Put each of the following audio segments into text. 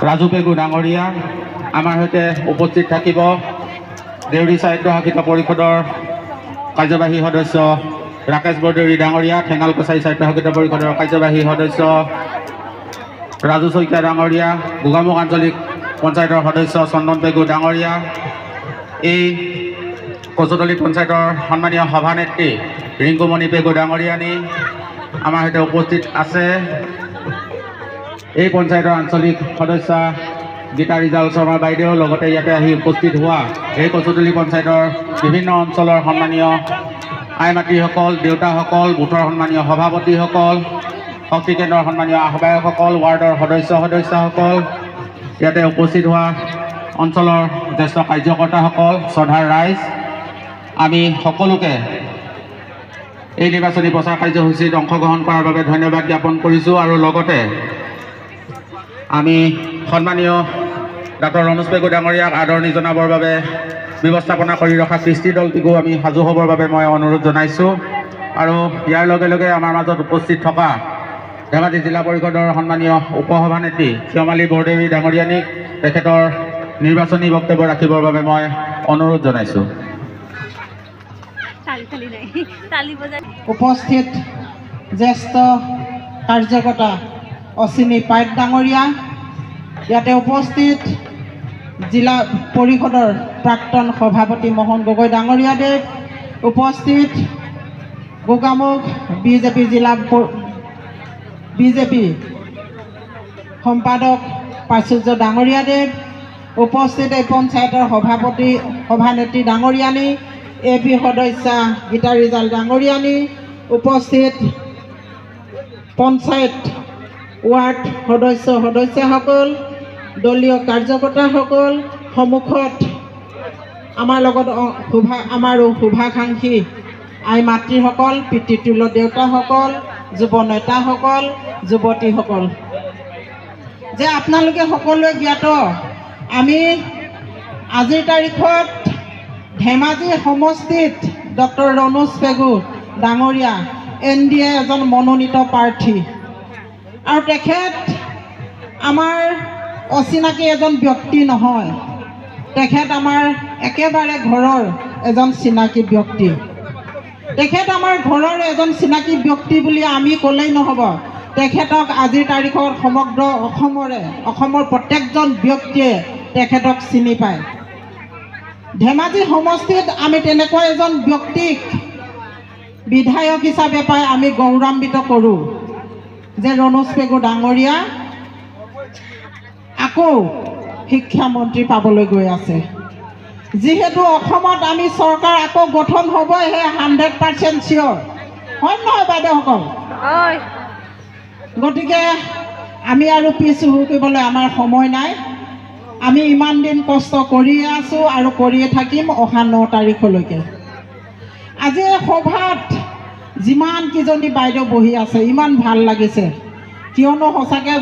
ৰাজু পেগু ডাঙৰীয়া আমাৰ সৈতে উপস্থিত থাকিব। দেউৰী সাহিত্য শাখিত পৰিষদৰ কাৰ্যবাহী সদস্য ৰাকেশ বৰদেউৰী ডাঙৰীয়া, ঠেঙাল কছাৰী সাহিত্য শাখিত পৰিষদৰ কাৰ্যবাহী সদস্য ৰাজু শইকীয়া ডাঙৰীয়া, গোগামুখ আঞ্চলিক পঞ্চায়তৰ সদস্য চন্দন পেগু ডাঙৰীয়া, এই কচুতলী পঞ্চায়তৰ সন্মানীয় সভানেত্ৰী ৰিংকুমণি পেগু ডাঙৰীয়ানী আমাৰ সৈতে উপস্থিত আছে। এই পঞ্চায়তৰ আঞ্চলিক সদস্য গীতা ৰিজাল শৰ্মা বাইদেউ, লগতে ইয়াতে আহি উপস্থিত হোৱা এই কচুতলী পঞ্চায়তৰ বিভিন্ন অঞ্চলৰ সন্মানীয় আই মাতৃসকল, দেউতাসকল, বুথৰ সন্মানীয় সভাপতিসকল, শক্তি কেন্দ্ৰৰ সন্মানীয় আহ্বায়কসকল, ৱাৰ্ডৰ সদস্যসকল, ইয়াতে উপস্থিত হোৱা অঞ্চলৰ জ্যেষ্ঠ কাৰ্যকৰ্তাসকল, শ্ৰদ্ধাৰ ৰাইজ, আমি সকলোকে এই নিৰ্বাচনী প্ৰচাৰ কাৰ্যসূচীত অংশগ্ৰহণ কৰাৰ বাবে ধন্যবাদ জ্ঞাপন কৰিছোঁ। আৰু লগতে আমি সন্মানীয় ডাক্তৰ ৰণোজ পেগু ডাঙৰীয়াক আদৰণি জনাবৰ বাবে ব্যৱস্থাপনা কৰি ৰখা কৃষ্টি দলটিকো আমি সাজু হ'বৰ বাবে মই অনুৰোধ জনাইছোঁ। আৰু ইয়াৰ লগে লগে আমাৰ মাজত উপস্থিত থকা ধেমাজি জিলা পৰিষদৰ সন্মানীয় উপসভানেত্ৰী ক্ষমালী বৰদেউৰী ডাঙৰীয়ানীক তেখেতৰ নিৰ্বাচনী বক্তব্য ৰাখিবৰ বাবে মই অনুৰোধ জনাইছোঁ। উপস্থিত জ্যেষ্ঠ কাৰ্যকৰ্তা অচিনী পাইট ডাঙৰীয়া, ইয়াতে উপস্থিত জিলা পৰিষদৰ প্ৰাক্তন সভাপতি মোহন গগৈ ডাঙৰীয়াদেৱ, উপস্থিত গোগামুখ বিজেপি জিলা বিজেপি সম্পাদক প্ৰাচুৰ্য ডাঙৰীয়াদেৱ, উপস্থিত এই পঞ্চায়তৰ সভানেত্ৰী ডাঙৰীয়ানী, AP সদস্য গীতা ৰিজাল ডাঙৰীয়ানী, উপস্থিত পঞ্চায়ত ৱাৰ্ড সদস্যসকল, দলীয় কাৰ্যকৰ্তাসকল, সন্মুখত আমাৰ লগত আমাৰো শুভাকাংক্ষী আই মাতৃসকল, পিতৃতুল্য দেউতাসকল, যুৱ নেতাসকল, যুৱতীসকল, যে আপোনালোকে সকলোৱে জ্ঞাত আমি আজিৰ তাৰিখত ধেমাজি সমষ্টিত ডক্টৰ ৰণোজ পেগু ডাঙৰীয়া NDA এজন মনোনীত প্ৰাৰ্থী, আৰু তেখেত আমাৰ অচিনাকি এজন ব্যক্তি নহয়, তেখেত আমাৰ একেবাৰে ঘৰৰ এজন চিনাকি ব্যক্তি। তেখেত আমাৰ ঘৰৰ এজন চিনাকি ব্যক্তি বুলি আমি ক'লেই নহ'ব, তেখেতক আজিৰ তাৰিখত সমগ্ৰ অসমৰ প্ৰত্যেকজন ব্যক্তিয়ে তেখেতক চিনি পায়। ধেমাজি সমষ্টিত আমি তেনেকুৱা এজন ব্যক্তিক বিধায়ক হিচাপে পাই আমি গৌৰৱান্বিত কৰোঁ যে ৰণোজ পেগু ডাঙৰীয়া আকৌ শিক্ষামন্ত্ৰী পাবলৈ গৈ আছে। যিহেতু অসমত আমি চৰকাৰ আকৌ গঠন হ'বই, সেই 100% চিয়'ৰ, হয় নহয় বাইদেউসকল? গতিকে আমি আৰু পিছ হুকিবলৈ আমাৰ সময় নাই। আমি ইমান দিন কষ্ট কৰিয়ে আছোঁ আৰু কৰিয়ে থাকিম অহা 9 তাৰিখলৈকে। আজি এই সভাত যিমানকেইজনী বাইদেউ বহি আছে ইমান ভাল লাগিছে, কিয়নো সঁচাকৈ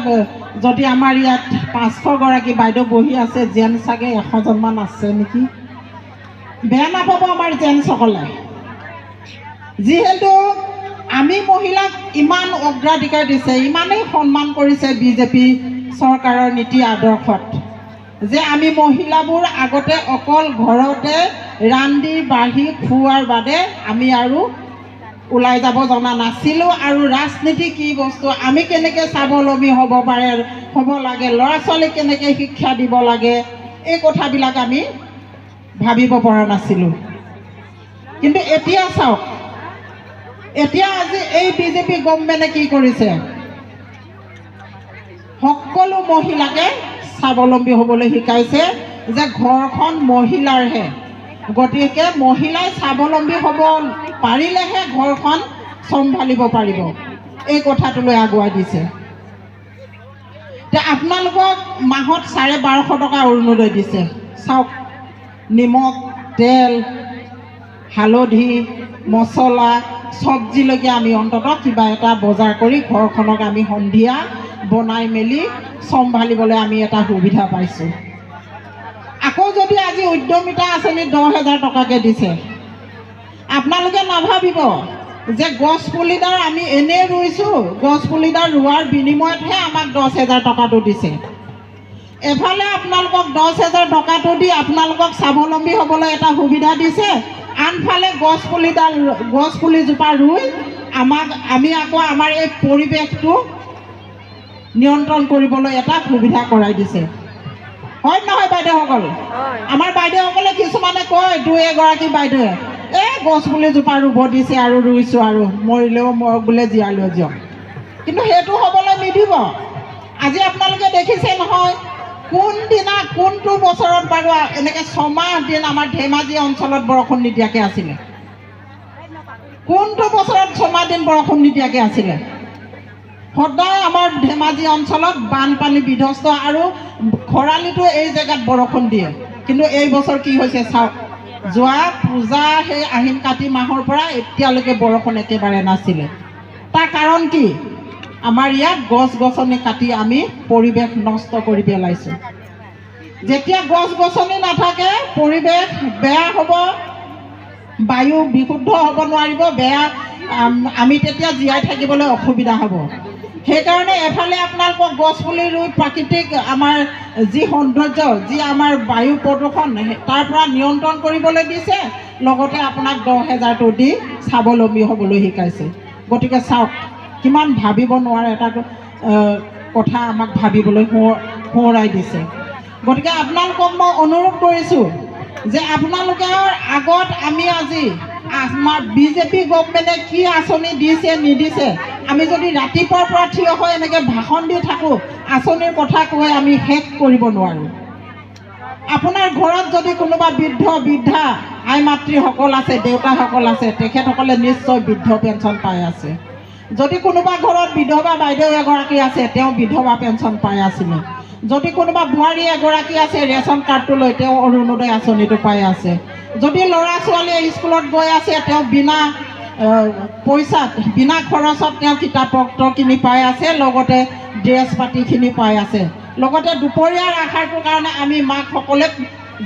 যদি আমাৰ ইয়াত 500গৰাকী বাইদেউ বহি আছে, জেণ্টছ চাগে 100জনমান আছে নেকি, বেয়া নাপাব আমাৰ জেণ্টছসকলে। যিহেতু আমি মহিলাক ইমান অগ্ৰাধিকাৰ দিছে, ইমানেই সন্মান কৰিছে বিজেপি চৰকাৰৰ নীতি আদৰ্শত, যে আমি মহিলাবোৰ আগতে অকল ঘৰতে ৰান্ধি বাঢ়ি খুওৱাৰ বাদে আমি আৰু ওলাই যাব জনা নাছিলোঁ। আৰু ৰাজনীতি কি বস্তু, আমি কেনেকৈ স্বাৱলম্বী হ'ব লাগে, ল'ৰা ছোৱালীক কেনেকৈ শিক্ষা দিব লাগে, এই কথাবিলাক আমি ভাবিব পৰা নাছিলোঁ। কিন্তু এতিয়া চাওক, এতিয়া আজি এই বিজেপি গভৰ্ণমেণ্টে কি কৰিছে, সকলো মহিলাকে স্বাৱলম্বী হ'বলৈ শিকাইছে যে ঘৰখন মহিলাৰহে, গতিকে মহিলাই স্বাৱলম্বী হ'ব পাৰিলেহে ঘৰখন চম্ভালিব পাৰিব, এই কথাটোলৈ আগুৱাই দিছে। এতিয়া আপোনালোকক মাহত 1250 টকা অৰুণোদয় দিছে। চাওক, নিমখ, তেল, হালধি, মছলা, চব্জিলৈকে আমি অন্ততঃ কিবা এটা বজাৰ কৰি ঘৰখনক আমি সন্ধিয়া বনাই মেলি চম্ভালিবলৈ আমি এটা সুবিধা পাইছোঁ। আকৌ যদি আজি উদ্যমিতা আঁচনি 10,000 টকাকৈ দিছে, আপোনালোকে নাভাবিব যে গছ পুলিডাল আমি এনেই ৰুইছোঁ, গছ পুলিডাল ৰোৱাৰ বিনিময়তহে আমাক 10,000 টকাটো দিছে। এফালে আপোনালোকক 10,000 টকাটো দি আপোনালোকক স্বাৱলম্বী হ'বলৈ এটা সুবিধা দিছে, আনফালে গছ পুলিজোপা ৰুই আমি আকৌ আমাৰ এই পৰিৱেশটো নিয়ন্ত্ৰণ কৰিবলৈ এটা সুবিধা কৰাই দিছে। হয় নহয় বাইদেউসকল? আমাৰ বাইদেউসকলে কিছুমানে কয়, দুই এগৰাকী বাইদেৱে গছ পুলিজোপা ৰুব দিছে আৰু ৰুইছোঁ আৰু মৰিলেও মৰক বোলে জীয়ালেও জীয়ক, কিন্তু সেইটো হ'বলৈ নিদিব। আজি আপোনালোকে দেখিছে নহয়, কোনদিনা কোনটো বছৰত বাৰু এনেকৈ 6 মাহ দিন আমাৰ ধেমাজি অঞ্চলত বৰষুণ নিদিয়াকৈ আছিলে? কোনটো বছৰত 6 মাহ দিন বৰষুণ নিদিয়াকৈ আছিলে? সদায় আমাৰ ধেমাজি অঞ্চলত বানপানী বিধ্বস্ত আৰু খৰালিটো এই জেগাত বৰষুণ দিয়ে। কিন্তু এই বছৰ কি হৈছে চাওক, যোৱা পূজা সেই আহিন কাতি মাহৰ পৰা এতিয়ালৈকে বৰষুণ একেবাৰে নাছিলে। তাৰ কাৰণ কি? আমাৰ ইয়াত গছ গছনি কাটি আমি পৰিৱেশ নষ্ট কৰি পেলাইছোঁ। যেতিয়া গছ গছনি নাথাকে পৰিৱেশ বেয়া হ'ব, বায়ু বিশুদ্ধ হ'ব নোৱাৰিব, আমি তেতিয়া জীয়াই থাকিবলৈ অসুবিধা হ'ব। সেইকাৰণে এফালে আপোনালোকক গছ পুলি ৰুই প্ৰাকৃতিক আমাৰ যি সৌন্দৰ্য, যি আমাৰ বায়ু প্ৰদূষণ তাৰ পৰা নিয়ন্ত্ৰণ কৰিবলৈ দিছে, লগতে আপোনাক 10,000টো দি স্বাৱলম্বী হ'বলৈ শিকাইছে। গতিকে চাওক, কিমান ভাবিব নোৱাৰা এটা কথা আমাক ভাবিবলৈ সোঁৱৰাই দিছে। গতিকে আপোনালোকক মই অনুৰোধ কৰিছোঁ যে আপোনালোকৰ আগত আমি আজি আমাৰ বিজেপি গভৰ্ণমেণ্টে কি আঁচনি দিছে নিদিছে, আমি যদি ৰাতিপুৱাৰ পৰা থিয় হৈ এনেকৈ ভাষণ দি থাকোঁ, আঁচনিৰ কথা কৈ আমি শেষ কৰিব নোৱাৰোঁ। আপোনাৰ ঘৰত যদি কোনোবা বৃদ্ধা আই মাতৃসকল আছে, দেউতাসকল আছে, তেখেতসকলে নিশ্চয় বৃদ্ধ পেঞ্চন পাই আছে। যদি কোনোবা ঘৰত বিধৱা বাইদেউ এগৰাকী আছে, তেওঁ বিধৱা পেঞ্চন পাই আছিলে। যদি কোনোবা বোৱাৰী এগৰাকী আছে, ৰেচন কাৰ্ডটো লৈ তেওঁ অৰুণোদয় আঁচনিটো পাই আছে। যদি ল'ৰা ছোৱালীয়ে স্কুলত গৈ আছে, তেওঁ বিনা পইচাত, বিনা খৰচত তেওঁ কিতাপ পত্ৰ কিনি পাই আছে, লগতে ড্ৰেছ পাতিখিনি পাই আছে। লগতে দুপৰীয়াৰ আহাৰটোৰ কাৰণে আমি মাকসকলে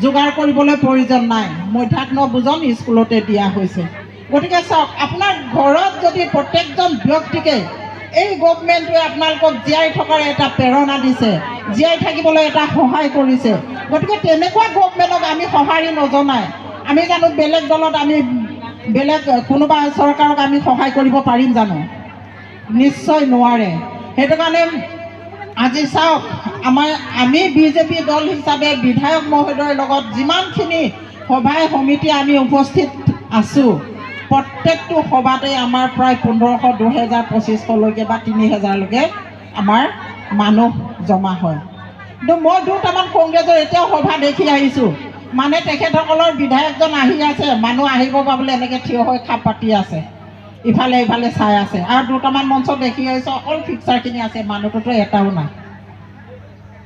যোগাৰ কৰিবলৈ প্ৰয়োজন নাই, মধ্যাহ্ন ভোজন স্কুলতে দিয়া হৈছে। গতিকে চাওক, আপোনাৰ ঘৰত যদি প্ৰত্যেকজন ব্যক্তিকে এই গভৰ্ণমেণ্টটোৱে আপোনালোকক জীয়াই থকাৰ এটা প্ৰেৰণা দিছে, জীয়াই থাকিবলৈ এটা সহায় কৰিছে, গতিকে তেনেকুৱা গভৰ্ণমেণ্টক আমি সঁহাৰি নজনাই আমি জানো বেলেগ দলত আমি বেলেগ কোনোবা চৰকাৰক আমি সহায় কৰিব পাৰিম জানো? নিশ্চয় নোৱাৰে। সেইটো কাৰণে আজি চাওক, আমি বিজেপি দল হিচাপে বিধায়ক মহোদয়ৰ লগত যিমানখিনি সভাই সমিতি আমি উপস্থিত আছোঁ, প্ৰত্যেকটো সভাতে আমাৰ প্ৰায় 1500, 2000, 2500লৈকে বা 3000লৈকে আমাৰ মানুহ জমা হয়। কিন্তু মই দুটামান কংগ্ৰেছৰ এতিয়াও সভা দেখি আহিছোঁ, মানে তেখেতসকলৰ বিধায়কজন আহি আছে, মানুহ আহিব পাবলৈ এনেকৈ থিয় হৈ খাপ পাতি আছে, ইফালে ইফালে চাই আছে। আৰু দুটামান মঞ্চ দেখি আহিছোঁ, অকল ফিক্সাৰখিনি আছে, মানুহটোতো এটাও নাই,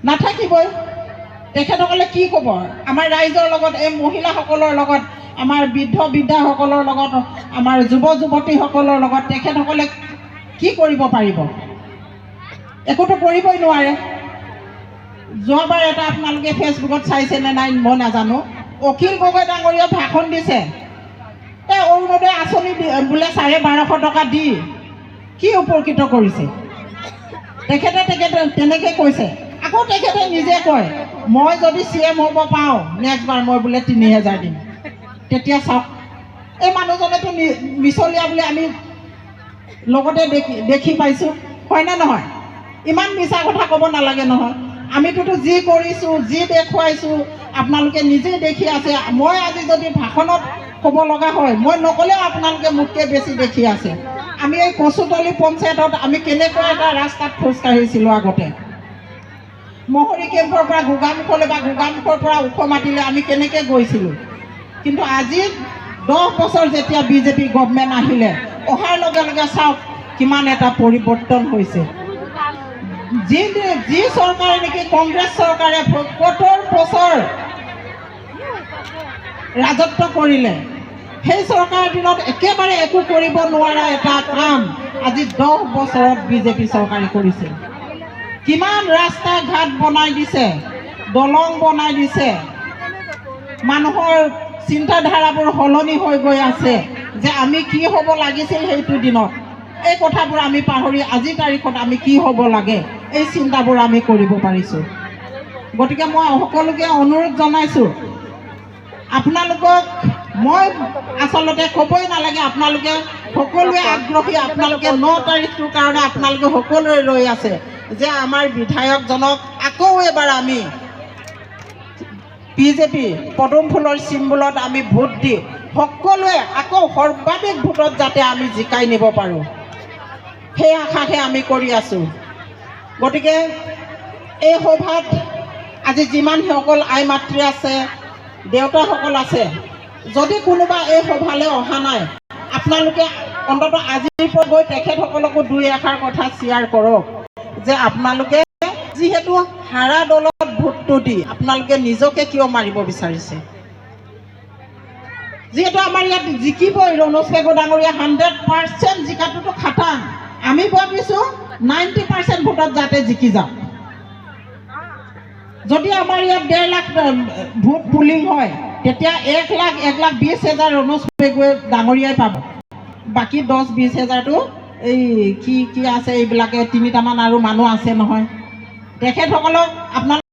নাথাকিবই। তেখেতসকলে কি ক'ব আমাৰ ৰাইজৰ লগত, এই মহিলাসকলৰ লগত, আমাৰ বৃদ্ধাসকলৰ লগত, আমাৰ যুৱ যুৱতীসকলৰ লগত তেখেতসকলে কি কৰিব পাৰিব? একোতো কৰিবই নোৱাৰে। যোৱাবাৰ এটা আপোনালোকে ফেচবুকত চাইছেনে নাই মই নাজানো, অখিল গগৈ ডাঙৰীয়াই ভাষণ দিছে, এই অৰুণোদয় আঁচনি বোলে 1250 টকা দি কি উপকৃত কৰিছে? তেখেতে তেনেকৈ কৈছে। আকৌ তেখেতে নিজে কয়, মই যদি CM হ'ব পাওঁ নেক্সট বাৰ মই বোলে 3000 দিম। তেতিয়া চাওক, এই মানুহজনেতো মিছলীয়া বুলি আমি লগতে দেখি পাইছোঁ, হয়নে নহয়? ইমান মিছা কথা ক'ব নালাগে নহয়। আমিতোতো যি কৰিছোঁ, যি দেখুৱাইছোঁ আপোনালোকে নিজেই দেখি আছে। মই আজি যদি ভাষণত ক'ব লগা হয়, মই নক'লেও আপোনালোকে মোতকৈ বেছি দেখি আছে। আমি এই কচুতলি পঞ্চায়তত আমি কেনেকুৱা এটা ৰাস্তাত খোজকাঢ়িছিলোঁ আগতে, মহৰী কেম্পৰ পৰা গোগামুখলৈ বা গোগামুখৰ পৰা ওখ মাতিলে আমি কেনেকৈ গৈছিলোঁ। কিন্তু আজি 10 বছৰ যেতিয়া বিজেপি গভৰ্ণমেণ্ট আহিলে, অহাৰ লগে লগে চাওক কিমান এটা পৰিৱৰ্তন হৈছে। যি চৰকাৰে নেকি কংগ্ৰেছ চৰকাৰে 70 বছৰ ৰাজত্ব কৰিলে, সেই চৰকাৰৰ দিনত একেবাৰে একো কৰিব নোৱাৰা এটা কাম আজি 10 বছৰত বিজেপি চৰকাৰে কৰিছে। কিমান ৰাস্তা ঘাট বনাই দিছে, দলং বনাই দিছে, মানুহৰ চিন্তাধাৰাবোৰ সলনি হৈ গৈ আছে, যে আমি কি হ'ব লাগিছিল সেইটো দিনত, এই কথাবোৰ আমি পাহৰি আজিৰ তাৰিখত আমি কি হ'ব লাগে এই চিন্তাবোৰ আমি কৰিব পাৰিছোঁ। গতিকে মই সকলোকে অনুৰোধ জনাইছোঁ, আপোনালোকক মই আচলতে ক'বই নালাগে, আপোনালোকে সকলোৱে আগ্ৰহী, আপোনালোকে 9 তাৰিখটোৰ কাৰণে আপোনালোকে সকলোৱে ৰৈ আছে যে আমাৰ বিধায়কজনক আকৌ এবাৰ আমি বিজেপি পদুম ফুলৰ চিম্বলত আমি ভোট দি সকলোৱে আকৌ সৰ্বাধিক ভোটত যাতে আমি জিকাই নিব পাৰোঁ, সেই আশাহে আমি কৰি আছোঁ। গতিকে এই সভাত আজি যিমানসকল আই মাতৃ আছে, দেউতাসকল আছে, যদি কোনোবা এই সভালৈ অহা নাই, আপোনালোকে অন্ততঃ আজিৰ পৰা গৈ তেখেতসকলকো 2 এষাৰ কথা শ্বেয়াৰ কৰক যে আপোনালোকে যিহেতু হাৰা দলত ভোটটো দি আপোনালোকে নিজকে কিয় মাৰিব বিচাৰিছে। যিহেতু আমাৰ ইয়াত জিকিবই ৰণোজ পেগু ডাঙৰীয়া 100% জিকাটোতো খাটাং, আমি ভাবিছোঁ 90% ভোটত যাতে জিকি যাওক। যদি আমাৰ ইয়াত 1.5 লাখ ভোট পুলিং হয় তেতিয়া 1,20,000 ৰণোজ পেগু ডাঙৰীয়াই পাব, বাকী 10-20 হাজাৰটো এই কি আছে এইবিলাকে 3টামান আৰু মানুহ আছে নহয়, তেখেতসকলক আপোনালোকে